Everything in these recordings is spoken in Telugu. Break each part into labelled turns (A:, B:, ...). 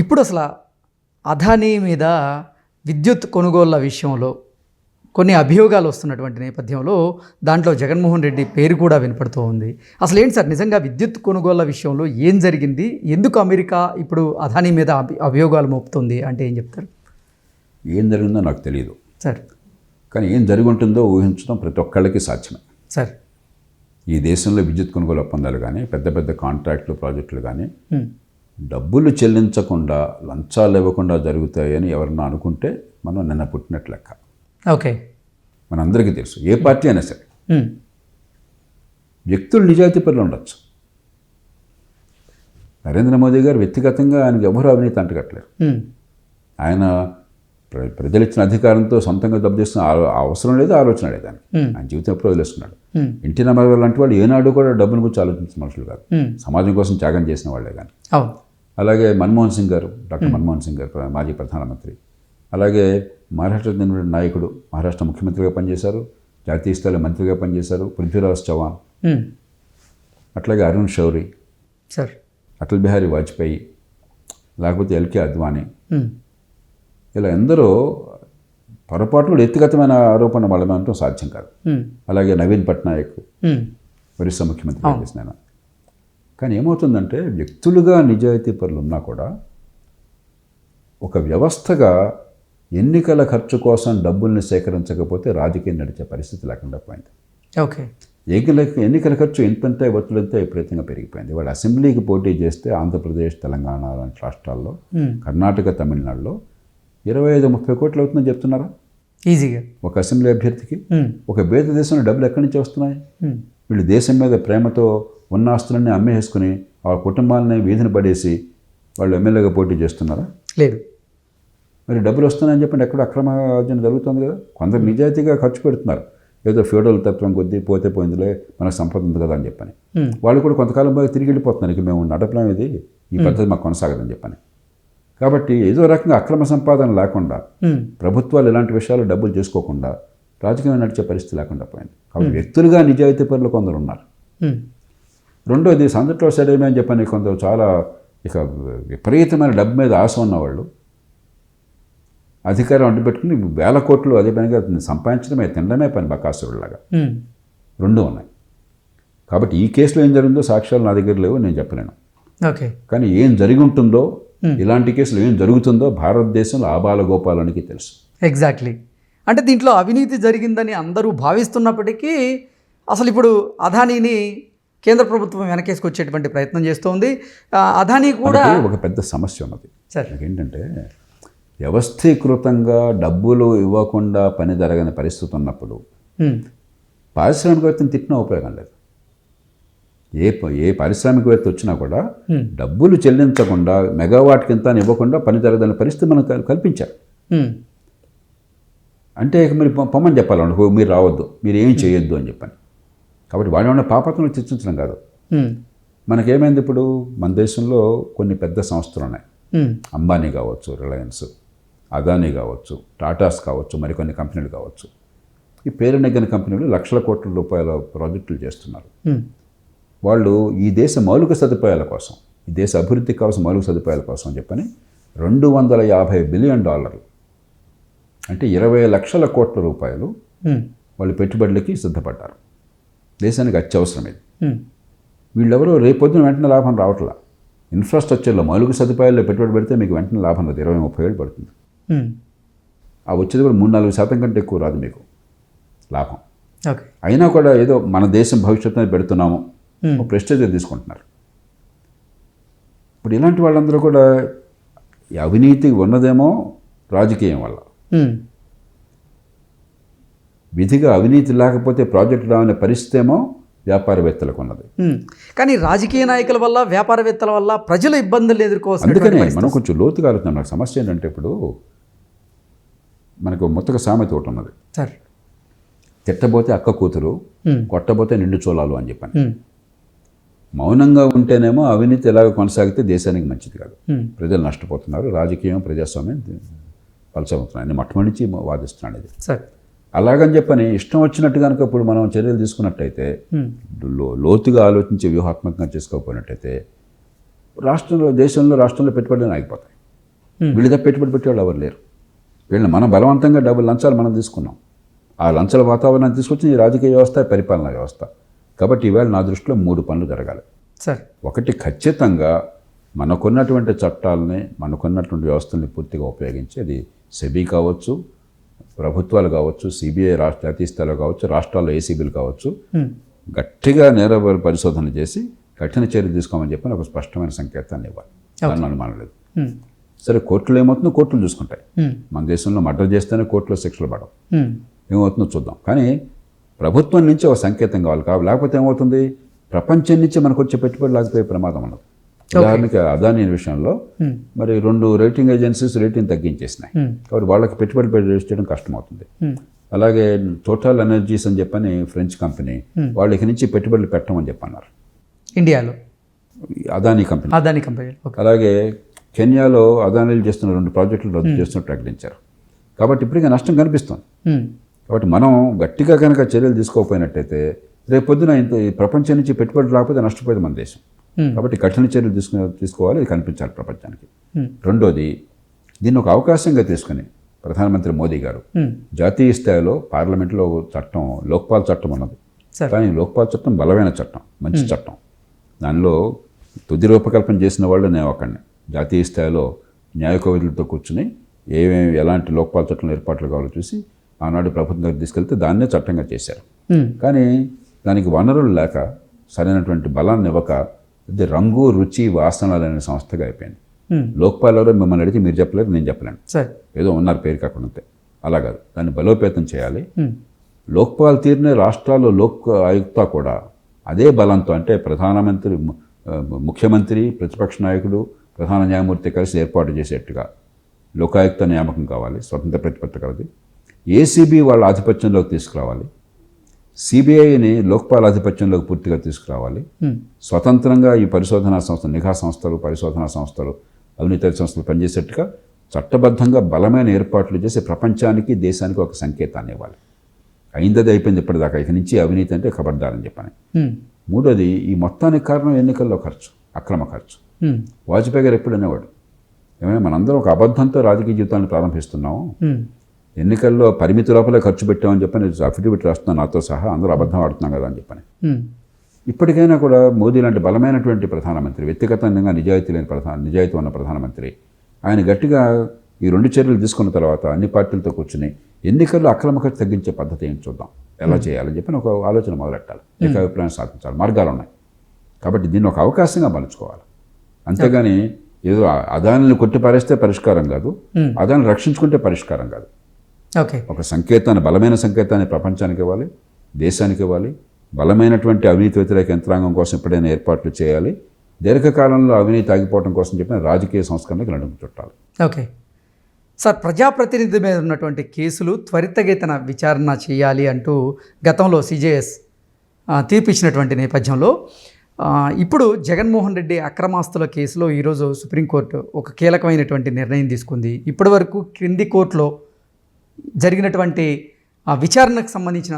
A: ఇప్పుడు అసలు అదానీ మీద విద్యుత్ కొనుగోళ్ల విషయంలో కొన్ని అభియోగాలు వస్తున్నటువంటి నేపథ్యంలో దాంట్లో జగన్మోహన్ రెడ్డి పేరు కూడా వినపడుతూ ఉంది. అసలు ఏంటి సార్ నిజంగా విద్యుత్ కొనుగోళ్ల విషయంలో ఏం జరిగింది? ఎందుకు అమెరికా ఇప్పుడు అదానీ మీద అభియోగాలు మోపుతుంది అంటే ఏం చెప్తారు?
B: ఏం జరిగిందో నాకు తెలియదు
A: సార్,
B: కానీ ఏం జరిగి ఉంటుందో ఊహించడం ప్రతి ఒక్కళ్ళకి సాధ్యమే.
A: సార్,
B: ఈ దేశంలో విద్యుత్ కొనుగోలు ఒప్పందాలు కానీ పెద్ద పెద్ద కాంట్రాక్టులు ప్రాజెక్టులు కానీ డబ్బులు చెల్లించకుండా లంచాలు ఇవ్వకుండా జరుగుతాయని ఎవరన్నా అనుకుంటే మనం నిన్న పుట్టినట్లు లెక్క.
A: ఓకే,
B: మనందరికీ తెలుసు ఏ పార్టీ అయినా సరే వ్యక్తులు నిజాయితీపరులు ఉండొచ్చు. నరేంద్ర మోదీ గారు వ్యక్తిగతంగా ఆయనకు ఎవరు అవినీతి అంటగట్లేరు. ఆయన ప్రజలు ఇచ్చిన అధికారంతో సొంతంగా డబ్బు చేస్తున్న అవసరం లేదు, ఆలోచన లేదు. ఆయన జీవితం ఎప్పుడు వదిలేస్తున్నాడు. ఎన్టీ రామారావు లాంటి వాళ్ళు ఏనాడు కూడా డబ్బుల గురించి ఆలోచించిన మనుషులు కాదు, సమాజం కోసం త్యాగం చేసిన వాళ్ళే. కానీ అలాగే మన్మోహన్ సింగ్ గారు, డాక్టర్ మన్మోహన్ సింగ్ గారు మాజీ ప్రధానమంత్రి, అలాగే మహారాష్ట్ర చెందిన నాయకుడు, మహారాష్ట్ర ముఖ్యమంత్రిగా పనిచేశారు, జాతీయ స్థాయిలో మంత్రిగా పనిచేశారు, పృథ్వీరాజ్ చౌహాన్, అట్లాగే అరుణ్ షౌరి,
A: సార్,
B: అటల్ బిహారీ వాజ్పేయి, లేకపోతే ఎల్కే అద్వానీ, ఇలా ఎందరో పొరపాట్లు వ్యక్తిగతమైన ఆరోపణ వాళ్ళ అనటం సాధ్యం కాదు. అలాగే నవీన్ పట్నాయక్ ఒరిస్సా ముఖ్యమంత్రిగా చేసిన. కానీ ఏమవుతుందంటే వ్యక్తులుగా నిజాయితీ పరులు ఉన్నా కూడా ఒక వ్యవస్థగా ఎన్నికల ఖర్చు కోసం డబ్బుల్ని సేకరించకపోతే రాజకీయం నడిచే పరిస్థితి లేకుండా పోయింది.
A: ఓకే,
B: ఎన్నికల ఖర్చు ఎంతంటే ఒత్తిడితో విపరీతంగా పెరిగిపోయింది. వాళ్ళు అసెంబ్లీకి పోటీ చేస్తే ఆంధ్రప్రదేశ్, తెలంగాణ లాంటి రాష్ట్రాల్లో, కర్ణాటక, తమిళనాడులో 25-30 కోట్లు అవుతుందని చెప్తున్నారా
A: ఈజీగా ఒక
B: అసెంబ్లీ అభ్యర్థికి? ఒక బేద దేశంలో డబ్బులు ఎక్కడి నుంచి వస్తున్నాయి? వీళ్ళు దేశం మీద ప్రేమతో ఉన్న ఆస్తులన్నీ అమ్మేసుకుని ఆ కుటుంబాలని వీధిని పడేసి వాళ్ళు ఎమ్మెల్యేగా పోటీ చేస్తున్నారా?
A: లేదు.
B: మరి డబ్బులు వస్తున్నాయని చెప్పండి, ఎక్కడ అక్రమ ఆర్జన జరుగుతుంది కదా. కొందరు నిజాయితీగా ఖర్చు పెడుతున్నారు, ఏదో ఫ్యూడల్ తత్వం కొద్దీ పోతే పోయిందిలే, మనకు సంపద ఉంది కదా అని చెప్పని. వాళ్ళు కూడా కొంతకాలం బాగా తిరిగి వెళ్ళిపోతున్నారు, ఇక మేము నడపలేం, ఇది ఈ పద్ధతి మాకు కొనసాగదని చెప్పని. కాబట్టి ఏదో రకంగా అక్రమ సంపాదన లేకుండా, ప్రభుత్వాలు ఇలాంటి విషయాలు డబ్బులు చేసుకోకుండా రాజకీయం నడిచే పరిస్థితి లేకుండా పోయింది. కాబట్టి వ్యక్తులుగా నిజాయితీ పరులు కొందరు ఉన్నారు. రెండోది సందట్లో సడేమే అని చెప్పని కొందరు చాలా ఇక విపరీతమైన డబ్బు మీద ఆశ ఉన్నవాళ్ళు అధికారం అడ్డుపెట్టుకుని వేల కోట్లు అదే పనిగా సంపాదించడమే, తినడమే పని బకాసురులాగా రెండూ ఉన్నాయి. కాబట్టి ఈ కేసులో ఏం జరిగిందో సాక్ష్యాలు నా దగ్గర లేవు, నేను చెప్పలేను.
A: ఓకే,
B: కానీ ఏం జరిగి ఉంటుందో, ఇలాంటి కేసులు ఏం జరుగుతుందో భారతదేశంలో ఆబాల గోపాలానికి తెలుసు.
A: ఎగ్జాక్ట్లీ. అంటే దీంట్లో అవినీతి జరిగిందని అందరూ భావిస్తున్నప్పటికీ అసలు ఇప్పుడు అదానీని కేంద్ర ప్రభుత్వం వెనకేసుకొచ్చేటువంటి ప్రయత్నం చేస్తోంది. అదానీ కూడా
B: ఒక పెద్ద సమస్య ఉన్నది
A: సార్.
B: ఏంటంటే వ్యవస్థీకృతంగా డబ్బులు ఇవ్వకుండా పని జరగని పరిస్థితి ఉన్నప్పుడు పారిశ్రామికవేత్తను తిట్టినా ఉపయోగం లేదు. ఏ పారిశ్రామికవేత్త వచ్చినా కూడా డబ్బులు చెల్లించకుండా మెగావాట్ కింద ఇవ్వకుండా పని జరగదని పరిస్థితి మనం కల్పించారు. అంటే మరి పొమ్మని చెప్పాలండి, మీరు రావద్దు, మీరు ఏం చేయొద్దు అని చెప్పని. కాబట్టి వాడు ఏమన్నా పాపత్వం చర్చించడం కాదు. మనకేమైంది, ఇప్పుడు మన దేశంలో కొన్ని పెద్ద సంస్థలు ఉన్నాయి. అంబానీ కావచ్చు, రిలయన్స్, అదానీ కావచ్చు, టాటాస్ కావచ్చు, మరికొన్ని కంపెనీలు కావచ్చు. ఈ పేరునెగ్గిన కంపెనీలు లక్షల కోట్ల రూపాయల ప్రాజెక్టులు చేస్తున్నారు. వాళ్ళు ఈ దేశ మౌలిక సదుపాయాల కోసం, ఈ దేశ అభివృద్ధికి కావాల్సిన మౌలిక సదుపాయాల కోసం అని చెప్పని $250 బిలియన్, అంటే 20 లక్షల కోట్ల రూపాయలు వాళ్ళు పెట్టుబడులకి సిద్ధపడ్డారు. దేశానికి అత్యవసరం ఇది. వీళ్ళెవరో రేపొద్దున వెంటనే లాభం రావట్లా. ఇన్ఫ్రాస్ట్రక్చర్లో మౌలిక సదుపాయాల్లో పెట్టుబడి పెడితే మీకు వెంటనే లాభం రాదు, 20-30 ఏళ్ళు పడుతుంది. ఆ వచ్చేది కూడా 3-4% కంటే ఎక్కువ రాదు మీకు లాభం. అయినా కూడా ఏదో మన దేశం భవిష్యత్తుని పెడుతున్నాము, ప్రెస్టేజ్ తీసుకుంటున్నారు. ఇప్పుడు ఇలాంటి వాళ్ళందరూ కూడా ఈ అవినీతి ఉన్నదేమో రాజకీయం వల్ల, విధిగా అవినీతి లేకపోతే ప్రాజెక్టు రావనే పరిస్థితి ఏమో వ్యాపారవేత్తలకు ఉన్నది.
A: కానీ రాజకీయ నాయకుల వల్ల, వ్యాపారవేత్తల వల్ల ప్రజలు ఇబ్బందులు ఎదుర్కోవాలి.
B: అందుకనే మనం కొంచెం లోతుగా ఆలోచన. నాకు సమస్య ఏంటంటే ఇప్పుడు మనకు మొత్తగా సామెత ఒకటి ఉన్నది
A: సార్,
B: తిట్టబోతే అక్క కూతురు, కొట్టబోతే నిండు చోళాలు అని చెప్పాను. మౌనంగా ఉంటేనేమో అవినీతి ఎలాగ కొనసాగితే దేశానికి మంచిది కాదు, ప్రజలు నష్టపోతున్నారు, రాజకీయం ప్రజాస్వామ్యం పలచమవుతున్నాయి అని మొట్టమొదటి వాదిస్తున్నాను ఇది. అలాగని చెప్పని ఇష్టం వచ్చినట్టు కనుక ఇప్పుడు మనం చర్యలు తీసుకున్నట్టయితే, లోతుగా ఆలోచించి వ్యూహాత్మకంగా చేసుకోకపోయినట్టయితే రాష్ట్రంలో పెట్టుబడులు ఆగిపోతాయి. వీళ్ళ పెట్టుబడి పెట్టేవాళ్ళు ఎవరు లేరు. వీళ్ళని మనం బలవంతంగా లంచాలు మనం తీసుకున్నాం. ఆ లంచాల వాతావరణాన్ని తీసుకొచ్చి ఈ రాజకీయ వ్యవస్థ, పరిపాలనా వ్యవస్థ. కాబట్టి ఈవేళ నా దృష్టిలో 3 పనులు జరగాలి.
A: సార్,
B: ఒకటి, ఖచ్చితంగా మనకున్నటువంటి చట్టాలని, మనకున్నటువంటి వ్యవస్థల్ని పూర్తిగా ఉపయోగించి, అది సెబీ కావచ్చు, ప్రభుత్వాలు కావచ్చు, సిబిఐ జాతీయ స్థాయిలో కావచ్చు, రాష్ట్రాల్లో ఏసీబీలు కావచ్చు, గట్టిగా నేర పరిశోధన చేసి కఠిన చర్యలు తీసుకోమని చెప్పి ఒక స్పష్టమైన సంకేతాన్ని ఇవ్వాలి. దాన్ని అనుమానం లేదు. సరే, కోర్టులు ఏమవుతుందో కోర్టులు చూసుకుంటాయి. మన దేశంలో మర్డర్ చేస్తేనే కోర్టులో శిక్షలు పడవు. ఏమవుతుందో చూద్దాం. కానీ ప్రభుత్వం నుంచి ఒక సంకేతం కావాలి. లేకపోతే ఏమవుతుంది, ప్రపంచం నుంచి మనకు వచ్చే పెట్టుబడి లేకపోయే ప్రమాదం ఉన్నది. ఉదాహరణకి అదానీ విషయంలో మరి 2 రేటింగ్ ఏజెన్సీస్ రేటింగ్ తగ్గించేసినాయి. కాబట్టి వాళ్ళకి పెట్టుబడి చేయడం కష్టమవుతుంది. అలాగే టోటల్ ఎనర్జీస్ అని చెప్పని ఫ్రెంచ్ కంపెనీ వాళ్ళకి నుంచి పెట్టుబడులు పెట్టమని చెప్పన్నారు
A: ఇండియాలో,
B: అదానీ కంపెనీ. అలాగే కెన్యాలో అదానీలు చేస్తున్న 2 ప్రాజెక్టులు రద్దు చేస్తున్నట్టు ప్రకటించారు. కాబట్టి ఇప్పటికే నష్టం కనిపిస్తుంది. కాబట్టి మనం గట్టిగా కనుక చర్యలు తీసుకోకపోయినట్టయితే రేపొద్దున ఈ ప్రపంచం నుంచి పెట్టుబడులు రాకపోతే నష్టపోయేది మన దేశం. కాబట్టి కఠిన చర్యలు తీసుకోవాలి. ఇది కనిపించాలి ప్రపంచానికి. రెండోది, దీన్ని ఒక అవకాశంగా తీసుకుని ప్రధానమంత్రి మోదీ గారు జాతీయ స్థాయిలో పార్లమెంట్లో చట్టం, లోక్పాల్ చట్టం ఉన్నది. కానీ లోక్పాల్ చట్టం బలమైన చట్టం, మంచి చట్టం. దానిలో తుది రూపకల్పన చేసిన వాళ్ళు నేను ఒకడిని. జాతీయ స్థాయిలో న్యాయ కోవిదులతో కూర్చుని ఎలాంటి లోక్పాల్ చట్టం ఏర్పాట్లు కావాలో చూసి ఆనాడు ప్రభుత్వం దగ్గర తీసుకెళ్తే దాన్నే చట్టంగా చేశారు. కానీ దానికి వనరులు లేక, సరైనటువంటి బలాన్ని ఇవ్వక, ఇది రంగు, రుచి, వాసనలు అనే సంస్థగా అయిపోయింది. లోక్పాల్ ఎవరో మిమ్మల్ని అడిగితే మీరు చెప్పలేరు, నేను చెప్పలేను. ఏదో ఉన్నారు పేరు కాకుండా అంతే. అలా కాదు, దాన్ని బలోపేతం చేయాలి. లోక్పాల్ తీరునే రాష్ట్రాల్లో లోక్ ఆయుక్త కూడా అదే బలంతో, అంటే ప్రధానమంత్రి, ముఖ్యమంత్రి, ప్రతిపక్ష నాయకుడు, ప్రధాన న్యాయమూర్తి కలిసి ఏర్పాటు చేసేట్టుగా లోకాయుక్త నియామకం కావాలి, స్వతంత్ర ప్రతిపత్తి కలది. ఏసీబీ వాళ్ళ ఆధిపత్యంలోకి తీసుకురావాలి. సిబిఐని లోక్పాల్ ఆధిపత్యంలోకి పూర్తిగా తీసుకురావాలి. స్వతంత్రంగా ఈ పరిశోధనా సంస్థలు, నిఘా సంస్థలు, పరిశోధనా సంస్థలు, అవినీతి సంస్థలు పనిచేసేట్టుగా చట్టబద్ధంగా బలమైన ఏర్పాట్లు చేసి ప్రపంచానికి, దేశానికి ఒక సంకేతాన్ని ఇవ్వాలి. అయిందది అయిపోయింది ఇప్పటిదాకా. ఇక నుంచి అవినీతి అంటే ఖబర్దారని చెప్పని. మూడోది, ఈ మొత్తానికి కారణం ఎన్నికల్లో ఖర్చు, అక్రమ ఖర్చు. వాజ్పేయి గారు ఎప్పుడు అనేవాడు, ఏమైనా మనందరం ఒక అబద్ధంతో రాజకీయ జీవితాన్ని ప్రారంభిస్తున్నాము, ఎన్నికల్లో పరిమితి లోపలే ఖర్చు పెట్టామని చెప్పని అఫిడవిట్ రాస్తున్నాను నాతో సహా, అందరూ అబద్ధం ఆడుతున్నాం కదా అని చెప్పని. ఇప్పటికైనా కూడా మోదీ లాంటి బలమైనటువంటి ప్రధానమంత్రి, వ్యక్తిగతంగా నిజాయితీ ఉన్న ప్రధానమంత్రి, ఆయన గట్టిగా ఈ 2 చర్యలు తీసుకున్న తర్వాత అన్ని పార్టీలతో కూర్చుని ఎన్నికల్లో అక్రమ ఖర్చు తగ్గించే పద్ధతి ఏంటి చూద్దాం, ఎలా చేయాలని చెప్పని ఒక ఆలోచన మొదలెట్టాలి. ఏకాభిప్రాయం సాధించాలి. మార్గాలు ఉన్నాయి. కాబట్టి దీన్ని ఒక అవకాశంగా మలుచుకోవాలి. అంతేగాని ఏదో అదానిని కొట్టిపారేస్తే పరిష్కారం కాదు, అదాన్ని రక్షించుకుంటే పరిష్కారం కాదు. ఒక సంకేతాన్ని, బలమైన సంకేతాన్ని ప్రపంచానికి ఇవ్వాలి, దేశానికి ఇవ్వాలి. బలమైనటువంటి అవినీతి వ్యతిరేక యంత్రాంగం కోసం ఎప్పుడైనా ఏర్పాట్లు చేయాలి. దీర్ఘకాలంలో అవినీతి ఆగిపోవడం కోసం చెప్పిన రాజకీయ సంస్కరణకు నడుము చుట్టాలి.
A: ఓకే సార్, ప్రజాప్రతినిధి మీద ఉన్నటువంటి కేసులు త్వరితగతిన విచారణ చేయాలి అంటూ గతంలో సిజేఎస్ తీర్పిచ్చినటువంటి నేపథ్యంలో ఇప్పుడు జగన్మోహన్ రెడ్డి అక్రమాస్తుల కేసులో ఈరోజు సుప్రీంకోర్టు ఒక కీలకమైనటువంటి నిర్ణయం తీసుకుంది. ఇప్పటివరకు క్రింది కోర్టులో జరిగినటువంటి విచారణకు సంబంధించిన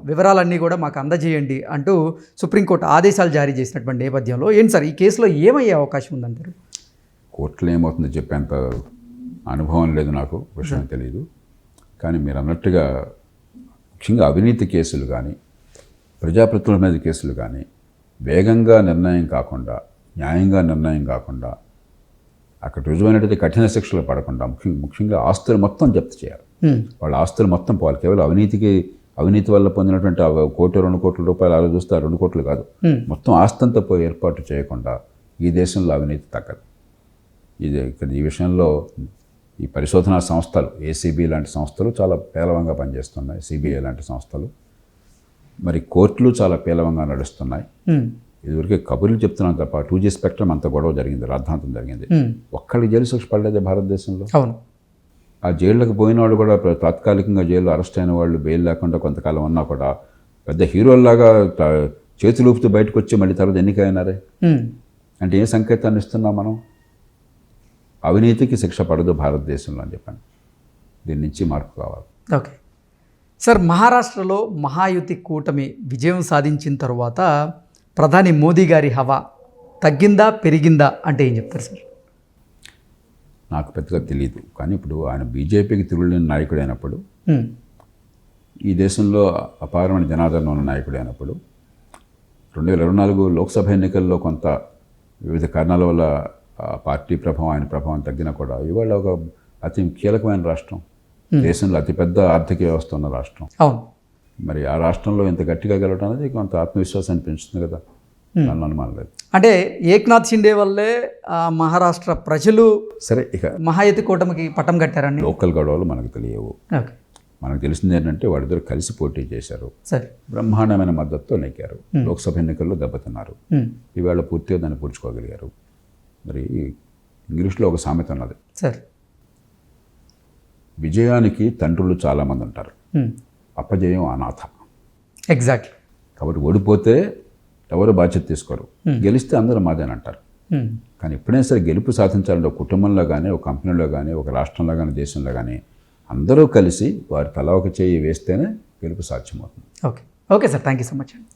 A: వివరాలన్నీ కూడా మాకు అందజేయండి అంటూ సుప్రీంకోర్టు ఆదేశాలు జారీ చేసినటువంటి నేపథ్యంలో ఏంటి సార్ ఈ కేసులో ఏమయ్యే అవకాశం ఉందంటారు?
B: కోర్టులో ఏమవుతుందో చెప్పేంత అనుభవం లేదు నాకు, విషయం తెలియదు. కానీ మీరు అన్నట్టుగా ముఖ్యంగా అవినీతి కేసులు కానీ, ప్రజాప్రతినిధుల మీద కేసులు కానీ వేగంగా నిర్ణయం కాకుండా, న్యాయంగా నిర్ణయం కాకుండా, అక్కడ రుజువైనటువంటి కఠిన శిక్షలు పడకుండా, ముఖ్యంగా ఆస్తులు మొత్తం జప్తు చేయాలి. వాళ్ళ ఆస్తులు మొత్తం పోవాలి. కేవలం అవినీతి వల్ల పొందినటువంటి 1 కోటి 2 కోట్ల రూపాయలు అలా చూస్తే 2 కోట్లు కాదు, మొత్తం ఆస్తంతా పోయి ఏర్పాటు చేయకుండా ఈ దేశంలో అవినీతి తగ్గదు. ఇక్కడ ఈ విషయంలో ఈ పరిశోధనా సంస్థలు, ఏసీబీ లాంటి సంస్థలు చాలా పేలవంగా పనిచేస్తున్నాయి. సిబిఐ లాంటి సంస్థలు, మరి కోర్టులు చాలా పేలవంగా నడుస్తున్నాయి. ఇదివరకే కబుర్లు చెప్తున్నాను తప్ప 2G స్పెక్ట్రమ్ అంత గొడవ జరిగింది, రాద్ధాంతం జరిగింది. ఒక్కళ్ళకి జైలు శిక్ష పడలేదే భారతదేశంలో.
A: అవును,
B: ఆ జైళ్ళకి పోయిన వాళ్ళు కూడా తాత్కాలికంగా జైలు అరెస్ట్ అయిన వాళ్ళు బెయిల్ లేకుండా కొంతకాలం ఉన్నా కూడా పెద్ద హీరోల్లాగా చేతులు ఊపుతూ బయటకు వచ్చి మళ్ళీ తర్వాత ఎన్నికైనారే అంటే ఏ సంకేతాన్ని ఇస్తున్నాం మనం? అవినీతికి శిక్ష పడదు భారతదేశంలో అని చెప్పాను. దీని నుంచి మార్పు కావాలి.
A: ఓకే సార్, మహారాష్ట్రలో మహాయుతి కూటమి విజయం సాధించిన తర్వాత ప్రధాని మోదీ గారి హవా తగ్గిందా పెరిగిందా అంటే ఏం చెప్తారు సార్?
B: నాకు పెద్దగా తెలియదు, కానీ ఇప్పుడు ఆయన బీజేపీకి తిరుగులేని నాయకుడు అయినప్పుడు,
A: ఉమ్,
B: ఈ దేశంలో అపారమైన జనాదరణ ఉన్న నాయకుడు అయినప్పుడు 2024 లోక్సభ ఎన్నికల్లో కొంత వివిధ కారణాల వల్ల ఆ పార్టీ ప్రభావం, ఆయన ప్రభావం తగ్గినా కూడా ఇవాళ ఒక అతి కీలకమైన రాష్ట్రం, దేశంలో అతిపెద్ద ఆర్థిక వ్యవస్థ ఉన్న రాష్ట్రం.
A: అవును.
B: మరి ఆ రాష్ట్రంలో ఇంత గట్టిగా గెలవడం అనేది కొంత ఆత్మవిశ్వాసాన్ని పెంచుతుంది కదా, నన్ను అనుమానం లేదు.
A: అంటే ఏక్నాథ్ షిండే వల్లే మహారాష్ట్ర ప్రజలు
B: సరే, ఇక
A: మహాయతి కూటమికి పట్టం కట్టారండి.
B: లోకల్ గొడవలు మనకు తెలియవు.
A: ఓకే,
B: మనకు తెలిసింది ఏంటంటే వాళ్ళిద్దరు కలిసి పోటీ చేశారు,
A: సరే.
B: బ్రహ్మాండమైన మద్దతుతో నెగ్గారు, లోక్సభ ఎన్నికల్లో దెబ్బతిన్నారు,
A: ఉమ్,
B: ఈవేళ పూర్తిగా దాన్ని పూడ్చుకోగలిగారు. మరి ఇంగ్లీష్లో ఒక సామెత ఉన్నది,
A: సరే.
B: విజయానికి తండ్రులు చాలామంది ఉంటారు,
A: ఉమ్,
B: అపజయం అనాథ.
A: ఎగ్జాక్ట్లీ.
B: కాబట్టి ఓడిపోతే ఎవరు బాధ్యత తీసుకోరు, గెలిస్తే అందరూ మాదేనంటారు.
A: ఉమ్,
B: కానీ ఎప్పుడైనా సరే గెలుపు సాధించాలంటే ఒక కుటుంబంలో కానీ, ఒక కంపెనీలో కానీ, ఒక రాష్ట్రంలో కానీ, దేశంలో కానీ అందరూ కలిసి వారి తల ఒక చేయి వేస్తేనే గెలుపు సాధ్యమవుతుంది.
A: Okay, okay sir, thank you so much అండి.